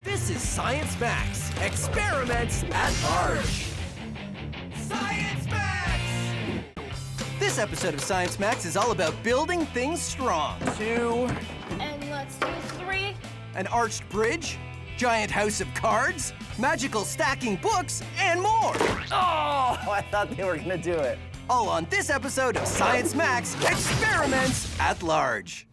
This is Science Max, Experiments at Large. Science Max! This episode of Science Max is all about building things strong. 2. And let's do 3. An arched bridge, giant house of cards, magical stacking books, and more. Oh, I thought they were gonna do it. All on this episode of Science Max, Experiments at Large.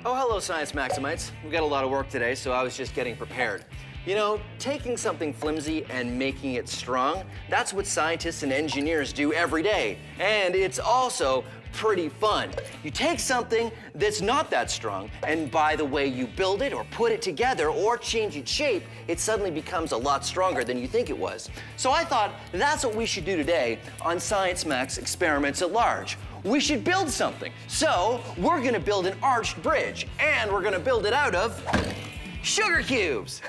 Oh, hello, Science Maximites. We've got a lot of work today, so I was just getting prepared. You know, taking something flimsy and making it strong, that's what scientists and engineers do every day. And it's also pretty fun. You take something that's not that strong, and by the way you build it or put it together or change its shape, it suddenly becomes a lot stronger than you think it was. So I thought that's what we should do today on Science Max Experiments at Large. We should build something. So we're gonna build an arched bridge, and we're gonna build it out of sugar cubes.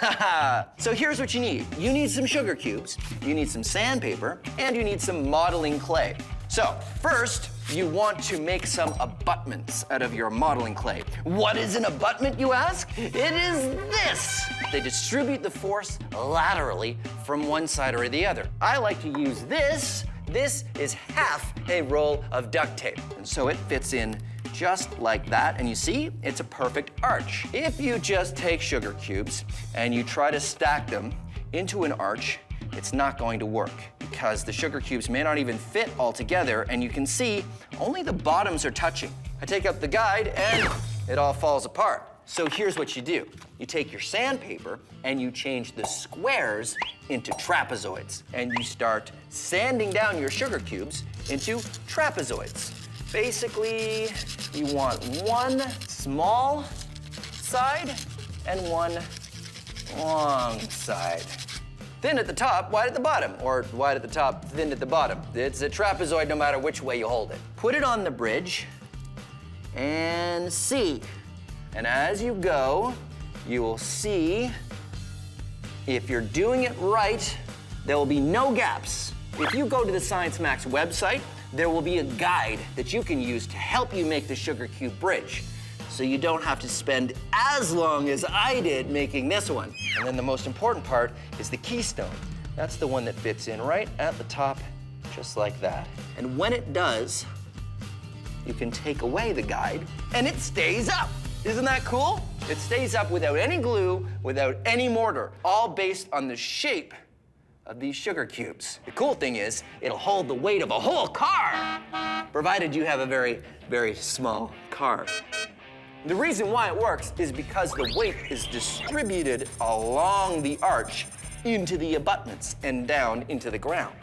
So here's what you need. You need some sugar cubes, you need some sandpaper, and you need some modeling clay. So first, you want to make some abutments out of your modeling clay. What is an abutment, you ask? It is this. They distribute the force laterally from one side or the other. I like to use this. This is half a roll of duct tape. And so it fits in just like that. And you see, it's a perfect arch. If you just take sugar cubes and you try to stack them into an arch, it's not going to work because the sugar cubes may not even fit all together, and you can see only the bottoms are touching. I take out the guide and it all falls apart. So here's what you do. You take your sandpaper and you change the squares into trapezoids, and you start sanding down your sugar cubes into trapezoids. Basically, you want one small side and one long side. Thin at the top, wide at the bottom, or wide at the top, thin at the bottom. It's a trapezoid no matter which way you hold it. Put it on the bridge and see. And as you go, you will see if you're doing it right, there will be no gaps. If you go to the Science Max website, there will be a guide that you can use to help you make the sugar cube bridge. So you don't have to spend as long as I did making this one. And then the most important part is the keystone. That's the one that fits in right at the top, just like that. And when it does, you can take away the guide and it stays up. Isn't that cool? It stays up without any glue, without any mortar, all based on the shape of these sugar cubes. The cool thing is, it'll hold the weight of a whole car, provided you have a very, very small car. The reason why it works is because the weight is distributed along the arch into the abutments and down into the ground.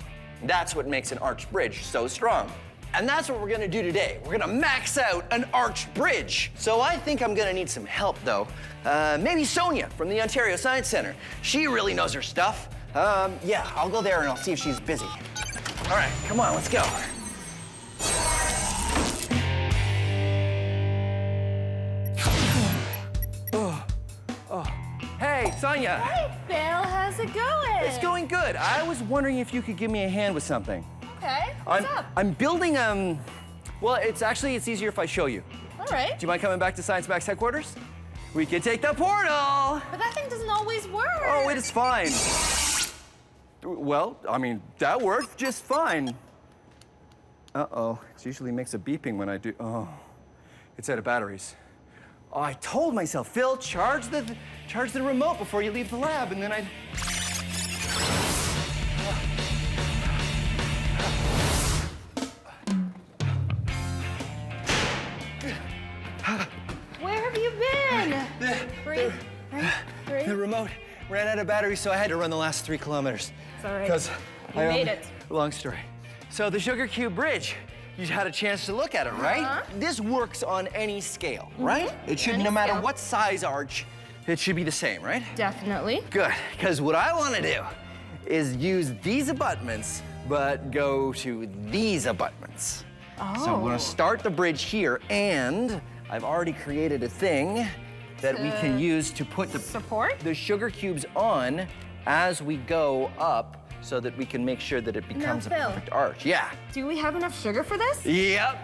That's what makes an arched bridge so strong. And that's what we're gonna do today. We're gonna max out an arched bridge. So I think I'm gonna need some help though. Maybe Sonia from the Ontario Science Centre. She really knows her stuff. Yeah, I'll go there and I'll see if she's busy. All right, come on, let's go. Hey, Sonia. Hey, Bill, how's it going? It's going good. I was wondering if you could give me a hand with something. Okay, what's up? I'm building, well, it's easier if I show you. All right. Do you mind coming back to Science Max headquarters? We can take the portal. But that thing doesn't always work. Oh, it is fine. Well, I mean, that worked just fine. Uh-oh, it usually makes a beeping when I do, oh, it's out of batteries. Oh, I told myself, Phil, charge the remote before you leave the lab, and then I'd... Where have you been? Breathe. The remote ran out of batteries, so I had to run the last 3 kilometers. It's all right. Because You made it. Long story. So the sugar cube bridge, you had a chance to look at it, right? Uh-huh. This works on any scale, right? It should, no matter what size arch, it should be the same, right? Definitely. Good, because what I want to do is use these abutments, but go to these abutments. Oh. So I'm going to start the bridge here, and I've already created a thing that we can use to put the sugar cubes on as we go up, so that we can make sure that it becomes a Phil, perfect arch. Yeah. Do we have enough sugar for this? Yep.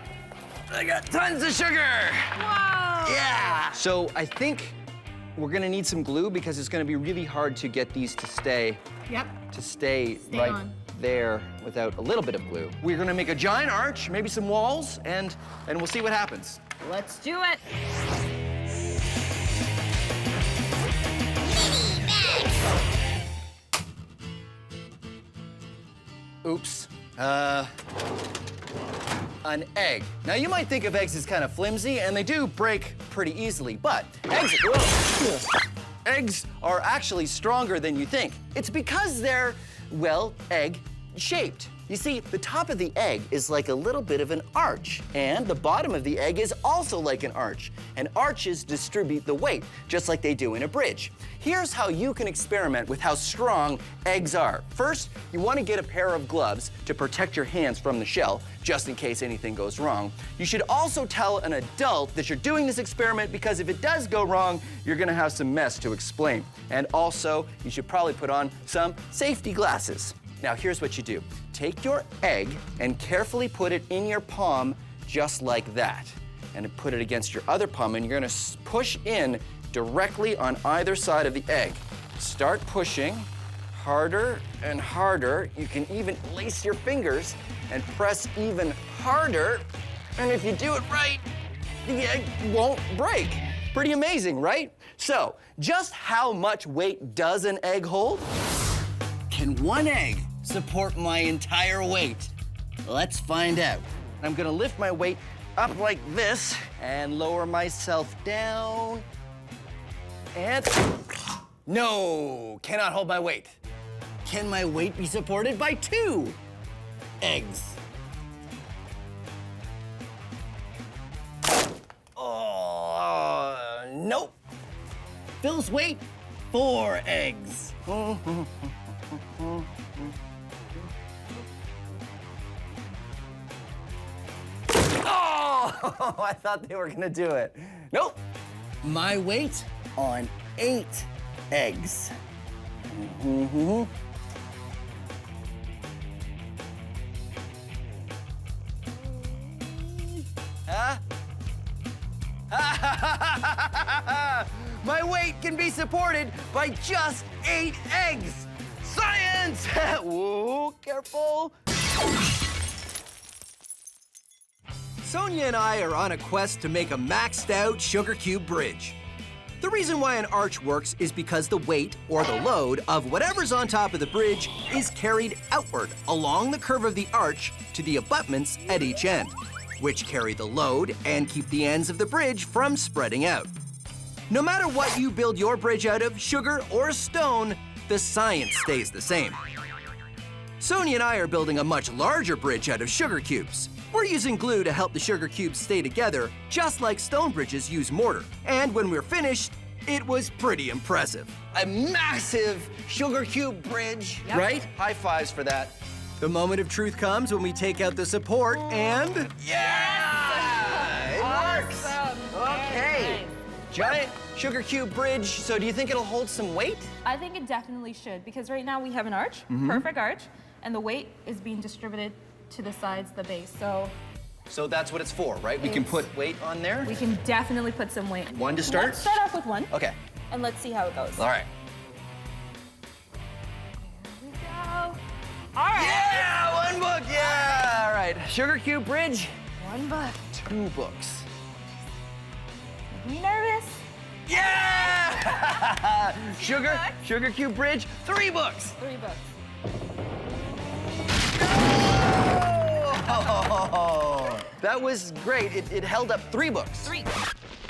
I got tons of sugar. Wow. Yeah! So I think we're gonna need some glue because it's gonna be really hard to get these to stay Yep. right on. there without a little bit of glue. We're gonna make a giant arch, maybe some walls, and we'll see what happens. Let's do it. Oops. An egg. Now you might think of eggs as kind of flimsy, and they do break pretty easily, but eggs are actually stronger than you think. It's because they're, well, egg-shaped. You see, the top of the egg is like a little bit of an arch, and the bottom of the egg is also like an arch. And arches distribute the weight, just like they do in a bridge. Here's how you can experiment with how strong eggs are. First, you want to get a pair of gloves to protect your hands from the shell, just in case anything goes wrong. You should also tell an adult that you're doing this experiment because if it does go wrong, you're gonna have some mess to explain. And also, you should probably put on some safety glasses. Now, here's what you do. Take your egg and carefully put it in your palm just like that. And put it against your other palm, and you're gonna push in directly on either side of the egg. Start pushing harder and harder. You can even lace your fingers and press even harder. And if you do it right, the egg won't break. Pretty amazing, right? So, just how much weight does an egg hold? Can one egg support my entire weight? Let's find out. I'm gonna lift my weight up like this and lower myself down. And no, cannot hold my weight. Can my weight be supported by 2 eggs? Oh, nope. Phil's weight, 4 eggs. Oh, I thought they were gonna do it. Nope. My weight on 8 eggs. Huh? My weight can be supported by just 8 eggs. Science! Whoa, careful. Sonia and I are on a quest to make a maxed out sugar cube bridge. The reason why an arch works is because the weight, or the load, of whatever's on top of the bridge is carried outward along the curve of the arch to the abutments at each end, which carry the load and keep the ends of the bridge from spreading out. No matter what you build your bridge out of, sugar or stone, the science stays the same. Sonia and I are building a much larger bridge out of sugar cubes. We're using glue to help the sugar cubes stay together, just like stone bridges use mortar. And when we're finished, it was pretty impressive. A massive sugar cube bridge, right? High fives for that. The moment of truth comes when we take out the support and... Yeah! It works! Okay. Giant sugar cube bridge. So do you think it'll hold some weight? I think it definitely should, because right now we have an arch, perfect arch, and the weight is being distributed to the sides, the base. So that's what it's for, right? We can put weight on there? We can definitely put some weight. One to start? Let's start off with 1. Okay. And let's see how it goes. All right. Here we go. All right. Yeah, 1 book, yeah! All right, sugar cube bridge. 1 book. 2 books. Are you nervous? Yeah! books. Sugar cube bridge, 3 books. 3 books. Oh, that was great. It held up 3 books. 3.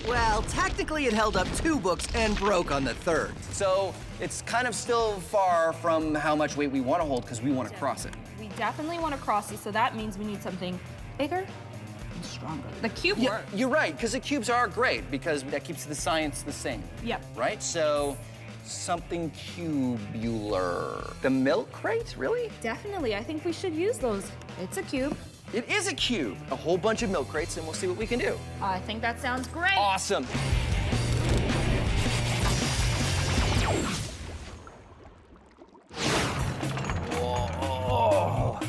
Well, technically it held up 2 books and broke on the 3rd. So it's kind of still far from how much weight we want to hold because we want to cross it. We definitely want to cross it, so that means we need something bigger and stronger. The cube works. You're right, because the cubes are great because that keeps the science the same. Yep. Right? So something cubular. The milk crate, really? Definitely, I think we should use those. It's a cube. It is a cube. A whole bunch of milk crates, and we'll see what we can do. I think that sounds great. Awesome. Whoa.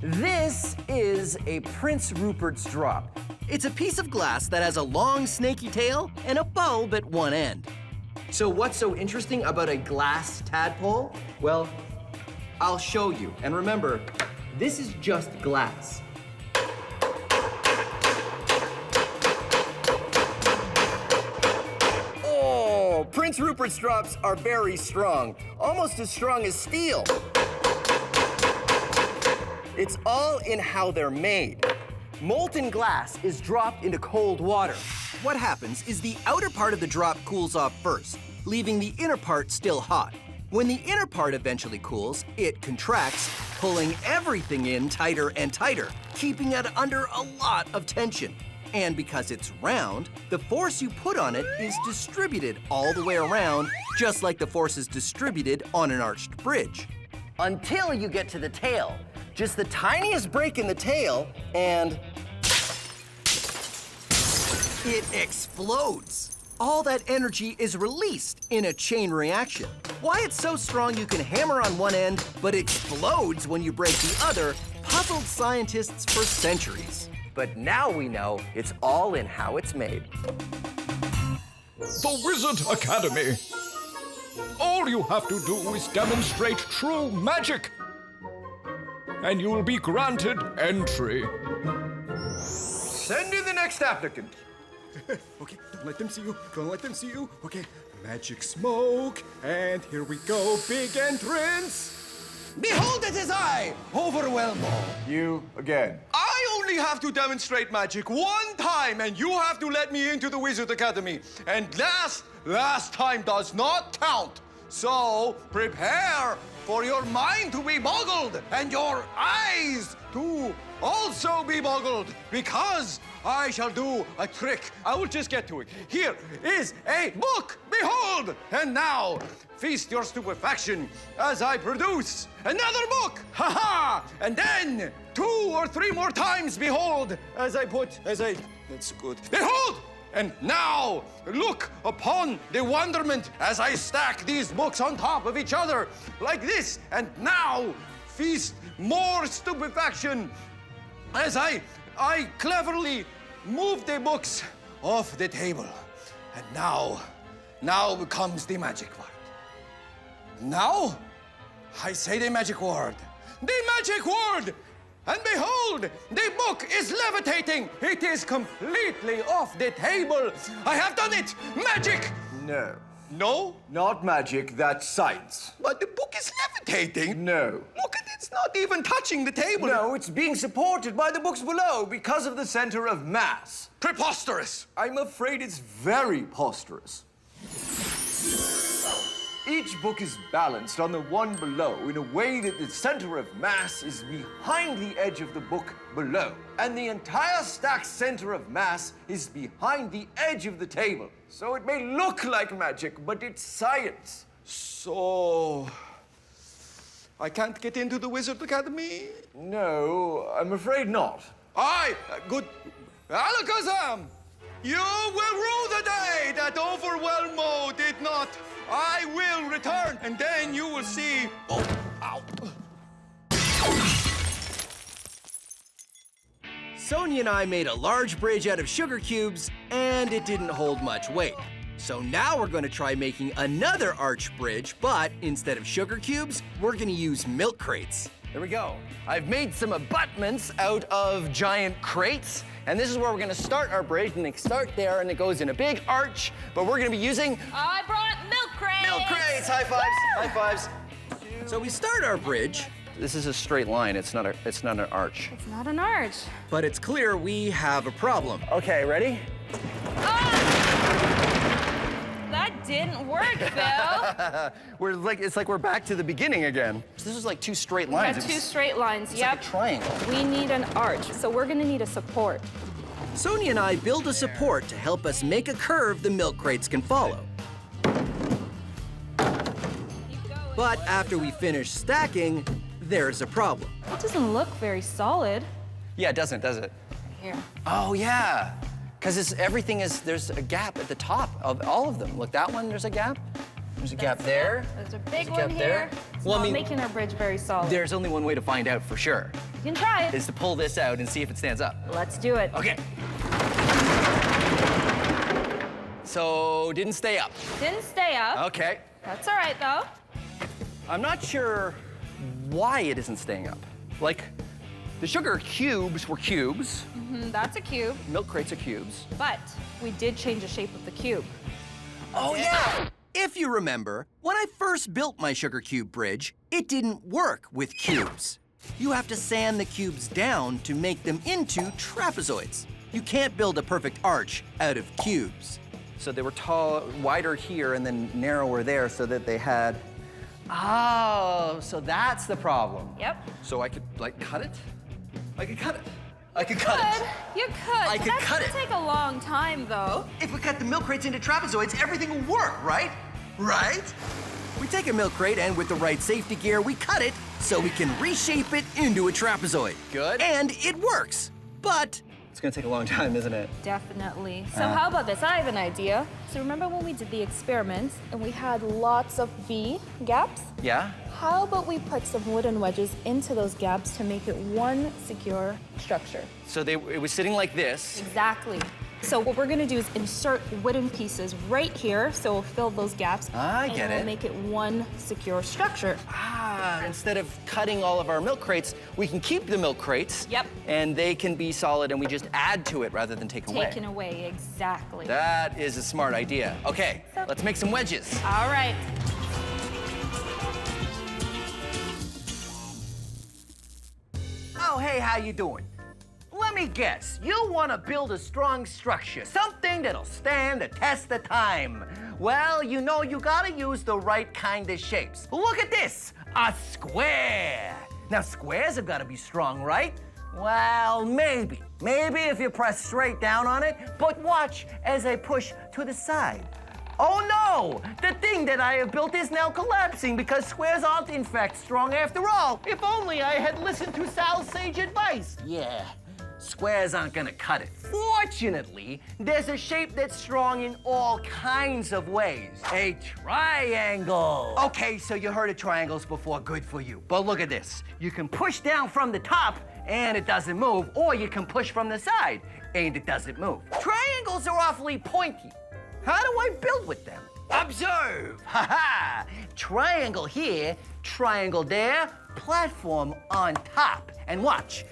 This is a Prince Rupert's drop. It's a piece of glass that has a long, snaky tail and a bulb at one end. So what's so interesting about a glass tadpole? Well, I'll show you. And remember, this is just glass. Oh, Prince Rupert's drops are very strong, almost as strong as steel. It's all in how they're made. Molten glass is dropped into cold water. What happens is the outer part of the drop cools off first, leaving the inner part still hot. When the inner part eventually cools, it contracts, pulling everything in tighter and tighter, keeping it under a lot of tension. And because it's round, the force you put on it is distributed all the way around, just like the force is distributed on an arched bridge. Until you get to the tail. Just the tiniest break in the tail, and it explodes. All that energy is released in a chain reaction. Why it's so strong you can hammer on one end, but explodes when you break the other, puzzled scientists for centuries. But now we know it's all in how it's made. The Wizard Academy. All you have to do is demonstrate true magic, and you will be granted entry. Send in the next applicant. Okay, don't let them see you. Don't let them see you. Okay, magic smoke. And here we go. Big entrance. Behold, it is I, Overwhelmo. You again. I only have to demonstrate magic one time, and you have to let me into the Wizard Academy. And last time does not count. So prepare for your mind to be boggled and your eyes to also be boggled, because I shall do a trick. I will just get to it. Here is a book, behold! And now, feast your stupefaction as I produce another book, ha-ha! And then 2 or 3 more times, behold, that's good. Behold! And now, look upon the wonderment as I stack these books on top of each other, like this. And now, feast more stupefaction as I cleverly move the books off the table. And now comes the magic word. Now, I say the magic word. The magic word! And behold, the book is levitating. It is completely off the table. I have done it. Magic! No. No? Not magic, that's science. But the book is levitating. No. Look at it, it's not even touching the table. No, it's being supported by the books below because of the center of mass. Preposterous. I'm afraid it's very posterous. Each book is balanced on the one below in a way that the center of mass is behind the edge of the book below. And the entire stack's center of mass is behind the edge of the table. So it may look like magic, but it's science. So, I can't get into the Wizard Academy? No, I'm afraid not. Good. Alakazam! You will rue the day that Overwhelmo did not. I will return, and then you will see. Oh, ow. Sonia and I made a large bridge out of sugar cubes, and it didn't hold much weight. So now we're going to try making another arch bridge, but instead of sugar cubes, we're going to use milk crates. There we go. I've made some abutments out of giant crates, and this is where we're gonna start our bridge, and they start there, and it goes in a big arch, but we're gonna be using I brought milk crates. milk crates. High fives, high fives. So we start our bridge, This is a straight line, it's not an arch. It's not an arch. but it's clear we have a problem. Okay, ready? That didn't work, Phil. It's like we're back to the beginning again. This is like 2 straight We lines. have 2 straight lines, It's yep. like a triangle. We need an arch, so we're gonna need a support. Sonia and I build a support to help us make a curve the milk crates can follow. But after we finish stacking, there's a problem. It doesn't look very solid. Yeah, it doesn't, does it? Here. Oh, yeah. Because there's a gap at the top of all of them. Look, that one, there's a gap. There's a gap there. There's a big There's a one gap here. there. It's Well, I not mean, making our bridge very solid. There's only one way to find out for sure, You can try it. is to pull this out and see if it stands up. Let's do it. Okay. So didn't stay up. Didn't stay up. Okay. That's all right, though. I'm not sure why it isn't staying up. Like, the sugar cubes were cubes. That's a cube, Milk crates are cubes. but we did change the shape of the cube. Oh, yeah. If you remember, when I first built my sugar cube bridge, it didn't work with cubes. You have to sand the cubes down to make them into trapezoids. You can't build a perfect arch out of cubes. So they were tall, wider here and then narrower there so that they had. Oh, so that's the problem. Yep. So I could, like, cut it? I could cut it. I could cut it. You could. I but could that's cut gonna it. take a long time, though. If we cut the milk crates into trapezoids, everything will work, right? Right? We take a milk crate and with the right safety gear, we cut it so we can reshape it into a trapezoid. Good. And it works. But It's gonna take a long time, isn't it? Definitely. So how about this? I have an idea. So remember when we did the experiments and we had lots of V gaps? Yeah? How about we put some wooden wedges into those gaps to make it one secure structure? So it was sitting like this. Exactly. So what we're gonna do is insert wooden pieces right here, so we'll fill those gaps. I get and it. we'll make it one secure structure. Instead of cutting all of our milk crates, we can keep the milk crates. Yep. And they can be solid and we just add to it rather than take away. Taken away, exactly. That is a smart idea. Okay, let's make some wedges. All right. Oh, hey, how you doing? Let me guess, you want to build a strong structure, something that'll stand the test of time. Well, you know you gotta use the right kind of shapes. Look at this, a square. Now, squares have gotta be strong, right? Well, maybe. Maybe if you press straight down on it, but watch as I push to the side. Oh no! The thing that I have built is now collapsing because squares aren't in fact strong after all. If only I had listened to Sal's sage advice. Yeah, squares aren't gonna cut it. Fortunately, there's a shape that's strong in all kinds of ways. A triangle. Okay, so you heard of triangles before, good for you. But look at this. You can push down from the top and it doesn't move, or you can push from the side and it doesn't move. Triangles are awfully pointy. How do I build with them? Observe! Ha-ha! Triangle here, triangle there, platform on top. And watch.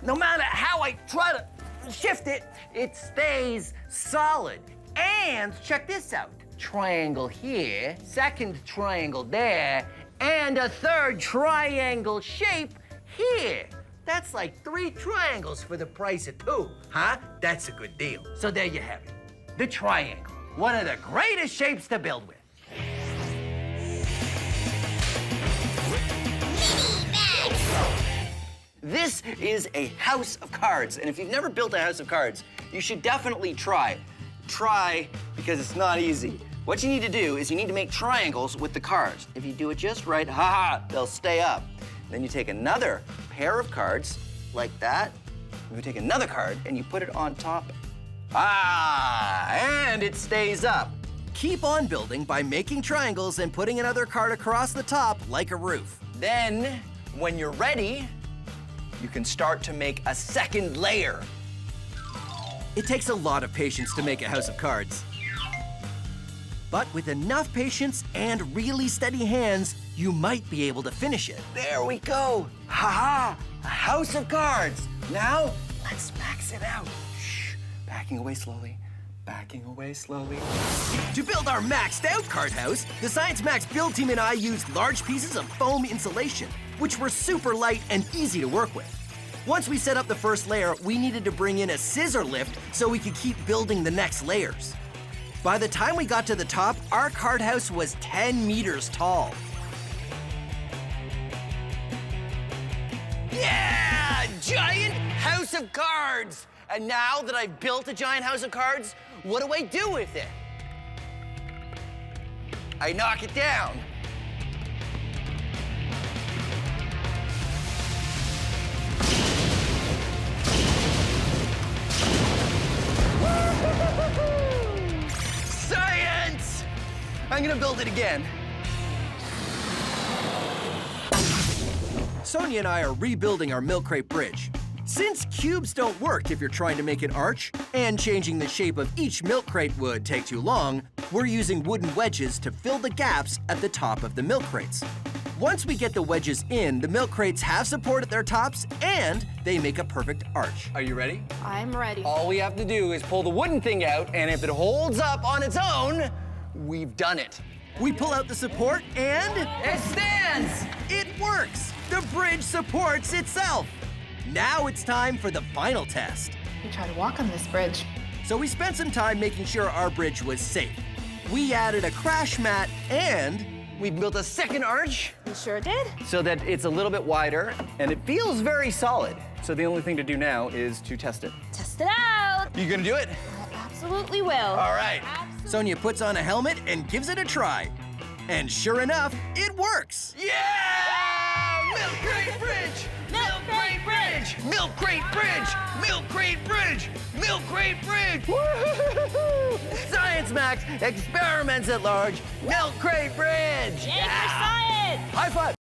No matter how I try to shift it, it stays solid. And check this out. Triangle here, second triangle there, and a third triangle shape here. That's like 3 triangles for the price of 2, huh? That's a good deal. So there you have it. The triangle, one of the greatest shapes to build with. this is a house of cards. And if you've never built a house of cards, you should definitely try. Try, because it's not easy. What you need to do is you need to make triangles with the cards. If you do it just right, they'll stay up. Then you take another pair of cards, like that. You take another card and you put it on top. And it stays up. Keep on building by making triangles and putting another card across the top like a roof. Then, when you're ready, you can start to make a second layer. It takes a lot of patience to make a house of cards. But with enough patience and really steady hands, you might be able to finish it. There we go. A house of cards. Now, let's max it out. Shh, backing away slowly. Backing away slowly. To build our maxed out card house, the Science Max build team and I used large pieces of foam insulation, which were super light and easy to work with. Once we set up the first layer, we needed to bring in a scissor lift so we could keep building the next layers. By the time we got to the top, our card house was 10 meters tall. Yeah! Giant house of cards! And now that I've built a giant house of cards, what do I do with it? I knock it down. Science! I'm gonna build it again. Sonia and I are rebuilding our milk crate bridge. Since cubes don't work if you're trying to make an arch, and changing the shape of each milk crate would take too long, we're using wooden wedges to fill the gaps at the top of the milk crates. Once we get the wedges in, the milk crates have support at their tops, and they make a perfect arch. Are you ready? I'm ready. All we have to do is pull the wooden thing out, and if it holds up on its own, we've done it. We pull out the support, and It stands! it works! The bridge supports itself! Now it's time for the final test. We try to walk on this bridge. So we spent some time making sure our bridge was safe. We added a crash mat, and we built a second arch We sure did. So that it's a little bit wider, and it feels very solid. So the only thing to do now is to test it. Test it out. You gonna do it? I absolutely will. All right. Absolutely. Sonia puts on a helmet and gives it a try. And sure enough, it works. Yeah! Milk crate bridge! Milk crate bridge. Milk crate bridge! Milk crate bridge! Milk crate bridge! Science Max experiments at large. Milk crate bridge! Yay for science! High five!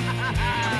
ha!